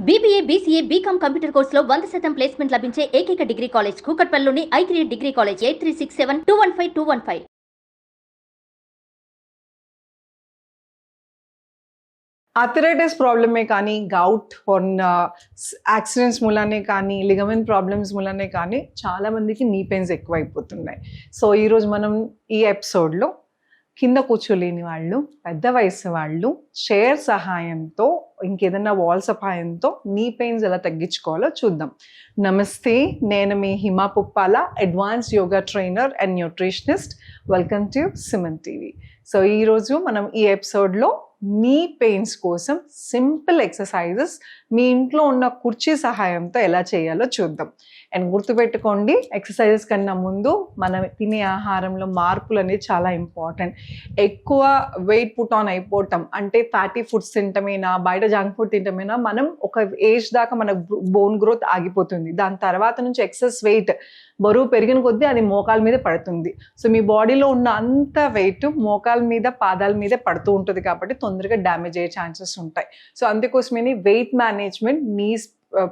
BBA, BCA, BCom computer కోర్సులో 100% placement లభించే ఏకైక డిగ్రీ కాలేజ్ కూకట్పల్లిలోని i3 డిగ్రీ కాలేజ్ 8367215215. ఆర్థరైటిస్ ప్రాబ్లమే కానీ, గౌట్ యాక్సిడెంట్స్ మూలానే కానీ, లిగమెంట్ ప్రాబ్లమ్స్ మూలానే కానీ చాలామందికి నీ పెయిన్స్ ఎక్కువైపోతున్నాయి. సో ఈరోజు మనం ఈ ఎపిసోడ్లో కింద కూర్చోలేని వాళ్ళు, పెద్ద వయసు వాళ్ళు చైర్ సహాయంతో, ఇంకేదైనా వాల్ సహాయంతో నీ పెయిన్స్ ఎలా తగ్గించుకోవాలో చూద్దాం. నమస్తే, నేను మీ Hima Puppala, advance yoga trainer and nutritionist. Welcome to Suman TV. So ఈరోజు మనం ఈ ఎపిసోడ్లో నీ పెయిన్స్ కోసం సింపుల్ ఎక్సర్సైజెస్ మీ ఇంట్లో ఉన్న కుర్చీ సహాయంతో ఎలా చేయాలో చూద్దాం. అండ్ గుర్తుపెట్టుకోండి, ఎక్సర్సైజెస్ కన్నా ముందు మనం తినే ఆహారంలో మార్పులు అనేది చాలా ఇంపార్టెంట్. ఎక్కువ వెయిట్ పుట్ ఆన్ అయిపోవటం అంటే ఫ్యాటీ ఫుడ్స్ తింటమేనా, బయట జంక్ ఫుడ్ తింటమేనా, మనం ఒక ఏజ్ దాకా మన బోన్ గ్రోత్ ఆగిపోతుంది. దాని తర్వాత నుంచి ఎక్సెస్ వెయిట్ బరువు పెరిగిన కొద్దీ అది మోకాల మీద పడుతుంది. సో మీ బాడీలో ఉన్న అంత వెయిట్ మోకాల మీద, పాదాల మీద పడుతూ ఉంటుంది కాబట్టి తొందరగా డ్యామేజ్ అయ్యే ఛాన్సెస్ ఉంటాయి. సో అందుకోసమే వెయిట్ మేనేజ్మెంట్ నీస్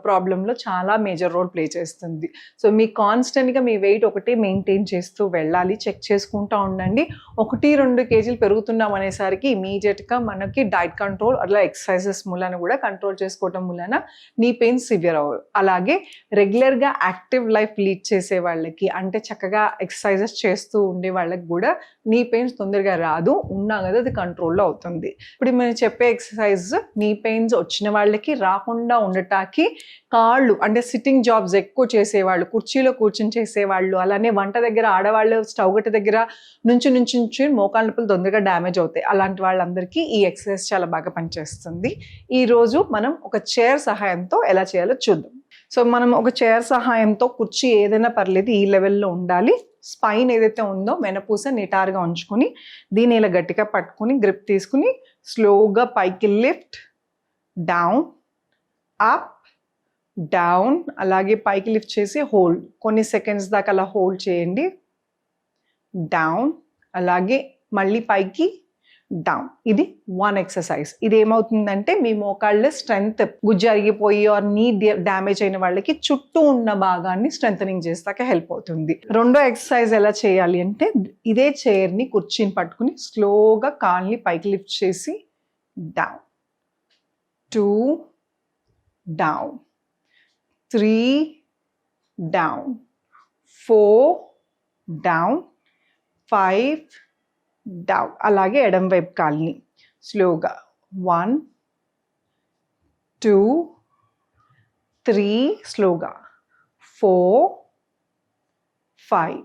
ప్రాబ్లంలో చాలా మేజర్ రోల్ ప్లే చేస్తుంది. సో మీ కాన్స్టెంట్గా మీ వెయిట్ ఒకటే మెయింటైన్ చేస్తూ వెళ్ళాలి, చెక్ చేసుకుంటూ ఉండండి. 1-2 కేజీలు పెరుగుతున్నాం అనేసరికి ఇమీడియట్గా మనకి డైట్ కంట్రోల్ అట్లా ఎక్సర్సైజెస్ మూలన కూడా కంట్రోల్ చేసుకోవటం మూలన నీ పెయిన్ సివియర్ అవ్వదు. అలాగే రెగ్యులర్గా యాక్టివ్ లైఫ్ లీడ్ చేసే వాళ్ళకి, అంటే చక్కగా ఎక్సర్సైజెస్ చేస్తూ ఉండే వాళ్ళకి కూడా నీ పెయిన్స్ తొందరగా రాదు, ఉన్నా కదా అది కంట్రోల్లో అవుతుంది. ఇప్పుడు మేము చెప్పే ఎక్సర్సైజ్ నీ పెయిన్స్ వచ్చిన వాళ్ళకి రాకుండా ఉండటానికి, కాళ్ళు అంటే సిట్టింగ్ జాబ్స్ ఎక్కువ చేసేవాళ్ళు, కుర్చీలో కూర్చొని చేసేవాళ్ళు, అలానే వంట దగ్గర ఆడవాళ్ళు స్టవ్ గట్ట దగ్గర నుంచి మోకాళ్ళ నొప్పులు తొందరగా డ్యామేజ్ అవుతాయి. అలాంటి వాళ్ళందరికీ ఈ ఎక్సర్సైజ్ చాలా బాగా పనిచేస్తుంది. ఈరోజు మనం ఒక చైర్ సహాయంతో ఎలా చేయాలో చూద్దాం. సో మనం ఒక చైర్ సహాయంతో, కుర్చీ ఏదైనా పర్లేదు ఈ లెవెల్లో ఉండాలి. స్పైన్ ఏదైతే ఉందో వెనపూస నిటారుగా ఉంచుకొని దీన్ని ఇలా గట్టిగా పట్టుకుని గ్రిప్ తీసుకుని స్లోగా పైకి లిఫ్ట్, డౌన్, అప్, డౌన్, అలాగే పైకి లిఫ్ట్ చేసి హోల్డ్. కొన్ని సెకండ్స్ దాకా అలా హోల్డ్ చేయండి. డౌన్, అలాగే మళ్ళీ పైకి, డౌన్. ఇది 1 ఎక్సర్సైజ్. ఇది ఏమవుతుందంటే మీ మోకాళ్ళ స్ట్రెంగ్త్ గుజ్జు అరిగిపోయి ఆర్ నీ డ్యామేజ్ అయిన వాళ్ళకి చుట్టూ ఉన్న భాగాన్ని స్ట్రెంథనింగ్ చేస్తాక హెల్ప్ అవుతుంది. రెండో ఎక్సర్సైజ్ ఎలా చేయాలి అంటే, ఇదే చైర్ని, కుర్చీని పట్టుకుని స్లోగా కాళ్ళని పైకి లిఫ్ట్ చేసి down, 2, down, 3, down, 4, down, 5, down. అలాగే ఎడం వైపు కాల్ని స్లోగా 1, 2, 3, స్లోగా 4, 5.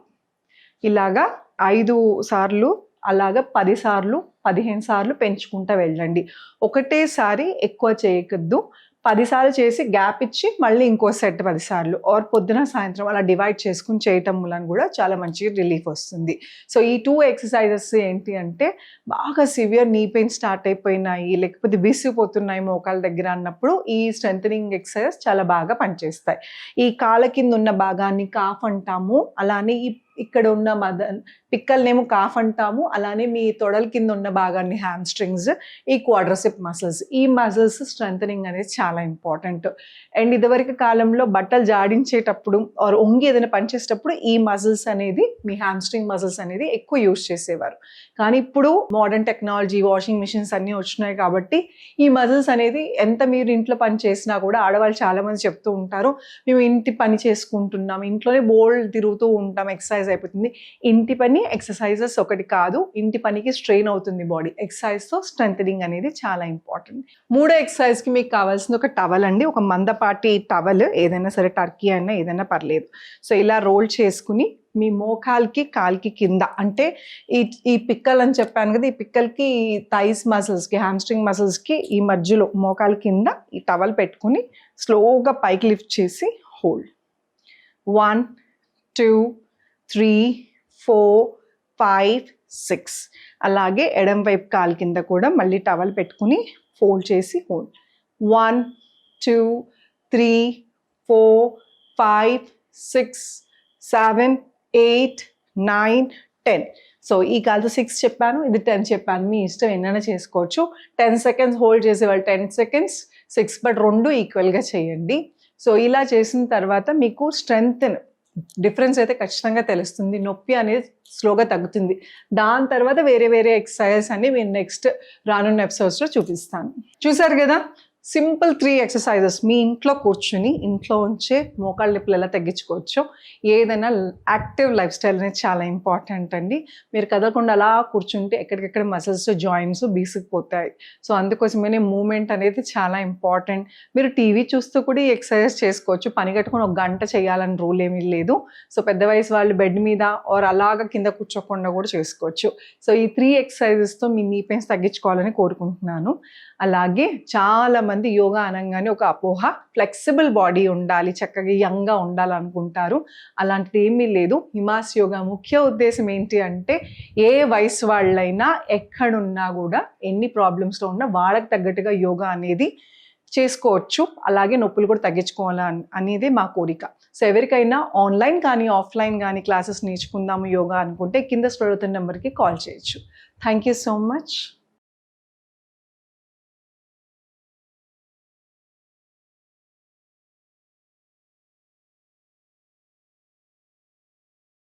ఇలాగా 5 సార్లు, అలాగా 10 సార్లు, 15 సార్లు పెంచుకుంటూ వెళ్ళండి. ఒకటేసారి ఎక్కువ చేయకద్దు. 10 సార్లు చేసి గ్యాప్ ఇచ్చి మళ్ళీ ఇంకో సెట్ 10 సార్లు, ఆర్ పొద్దున సాయంత్రం అలా డివైడ్ చేసుకుని చేయటం వలన కూడా చాలా మంచి రిలీఫ్ వస్తుంది. సో ఈ 2 ఎక్సర్సైజెస్ ఏంటి అంటే, బాగా సివియర్ నీ పెయిన్ స్టార్ట్ అయిపోయినాయి, లేకపోతే విసిగిపోతున్నాయి మోకాల దగ్గర అన్నప్పుడు ఈ స్ట్రెంథనింగ్ ఎక్సర్సైజ్ చాలా బాగా పనిచేస్తాయి. ఈ కాళ్ళ కింద ఉన్న భాగాన్ని కాఫ్ అంటాము, అలానే ఇక్కడ ఉన్న పిక్కల్నేమో కాఫ్ అంటాము, అలానే మీ తొడల కింద ఉన్న భాగాన్ని హ్యామ్ స్ట్రింగ్స్, ఈ క్వాడ్రసెప్ మసిల్స్. ఈ మసిల్స్ స్ట్రెంథనింగ్ అనేది చాలా ఇంపార్టెంట్. అండ్ ఇదివరకు కాలంలో బట్టలు జాడించేటప్పుడు ఆర్ ఒంగి ఏదైనా పనిచేసేటప్పుడు ఈ మసిల్స్ అనేది, మీ హ్యామ్ స్ట్రింగ్ మసిల్స్ అనేది ఎక్కువ యూజ్ చేసేవారు. కానీ ఇప్పుడు మోడర్న్ టెక్నాలజీ, వాషింగ్ మిషన్స్ అన్నీ వచ్చినాయి కాబట్టి ఈ మసిల్స్ అనేది ఎంత మీరు ఇంట్లో పని చేసినా కూడా, ఆడవాళ్ళు చాలామంది చెప్తూ ఉంటారు, మేము ఇంటి పని చేసుకుంటున్నాం, ఇంట్లోనే బోల్డ్ తిరుగుతూ ఉంటాం, ఎక్సర్సైజ్ అయిపోతుంది. ఇంటి పని ఎక్సర్సైజెస్ ఒకటి కాదు, ఇంటి పనికి స్ట్రెయిన్ అవుతుంది బాడీ. ఎక్సర్సైజ్తో స్ట్రెంథనింగ్ అనేది చాలా ఇంపార్టెంట్. మూడో ఎక్సర్సైజ్కి మీకు కావాల్సింది ఒక టవల్ అండి. ఒక మందపాటి టవల్, ఏదైనా సరే, టర్కీ అయినా ఏదైనా పర్లేదు. సో ఇలా రోల్ చేసుకుని మీ మోకాల్కి, కాల్కి కింద, అంటే ఈ పిక్కల్ అని చెప్పాను కదా, ఈ పిక్కల్కి, థైస్ మసిల్స్కి, హ్యామ్స్ట్రింగ్ మసిల్స్కి ఈ మధ్యలో మోకాల కింద ఈ టవల్ పెట్టుకుని స్లోగా పైకి లిఫ్ట్ చేసి హోల్డ్. 1, 2, 3, 4, 5, 6. అలాగే ఎడం వైపు కాలు కింద కూడా మళ్ళీ టవల్ పెట్టుకుని ఫోల్డ్ చేసి హోల్డ్. 1, 2, 3, 4, 5, 6, 7, 8, 9, 10. సో ఈ కాల్తో 6 చెప్పాను, ఇది 10 చెప్పాను. మీ ఇష్టం ఎన్నైనా చేసుకోవచ్చు. 10 సెకండ్స్ హోల్డ్ చేసేవాళ్ళు 10 సెకండ్స్, 6, బట్ 2 ఈక్వల్గా చేయండి. సో ఇలా చేసిన తర్వాత మీకు స్ట్రెంగ్త్ డిఫరెన్స్ అయితే ఖచ్చితంగా తెలుస్తుంది. నొప్పి అనేది స్లోగా తగ్గుతుంది. దాని తర్వాత వేరే వేరే ఎక్సర్సైజెస్ అన్ని నేను నెక్స్ట్ రానున్న ఎపిసోడ్స్లో చూపిస్తాను. చూసారు కదా, సింపుల్ 3 ఎక్సర్సైజెస్ మీ ఇంట్లో కూర్చుని ఇంట్లో ఉంచే మోకాళ్ళ నొప్పులు ఎలా తగ్గించుకోవచ్చు. ఏదైనా యాక్టివ్ లైఫ్ స్టైల్ అనేది చాలా ఇంపార్టెంట్ అండి. మీరు కదలకుండా అలా కూర్చుంటే ఎక్కడికెక్కడ మసిల్స్ జాయింట్స్ బీసుకుపోతాయి. సో అందుకోసమే మూమెంట్ అనేది చాలా ఇంపార్టెంట్. మీరు టీవీ చూస్తూ కూడా ఈ ఎక్సర్సైజ్ చేసుకోవచ్చు. పని కట్టుకొని 1 గంట చేయాలని రూల్ ఏమీ లేదు. సో పెద్ద వయసు వాళ్ళు బెడ్ మీద ఆర్ అలాగా కింద కూర్చోకుండా కూడా చేసుకోవచ్చు. సో ఈ 3 ఎక్సర్సైజెస్తో మీ నీ పెయిన్స్ తగ్గించుకోవాలని కోరుకుంటున్నాను. అలాగే చాలామంది యోగా అనగానే ఒక అపోహ, ఫ్లెక్సిబుల్ బాడీ ఉండాలి, చక్కగా యంగ్గా ఉండాలనుకుంటారు. అలాంటిది ఏమీ లేదు. హిమాస్ యోగా ముఖ్య ఉద్దేశం ఏంటి అంటే ఏ వయసు వాళ్ళైనా ఎక్కడున్నా కూడా ఎన్ని ప్రాబ్లమ్స్లో ఉన్నా వాళ్ళకి తగ్గట్టుగా యోగా అనేది చేసుకోవచ్చు. అలాగే నొప్పులు కూడా తగ్గించుకోవాలి అనేది మా కోరిక. సో ఎవరికైనా ఆన్లైన్ కానీ ఆఫ్లైన్ కానీ క్లాసెస్ నేర్చుకుందాము యోగా అనుకుంటే కింద స్క్రోల్ అవుతున్న నెంబర్కి కాల్ చేయొచ్చు. Thank you so much.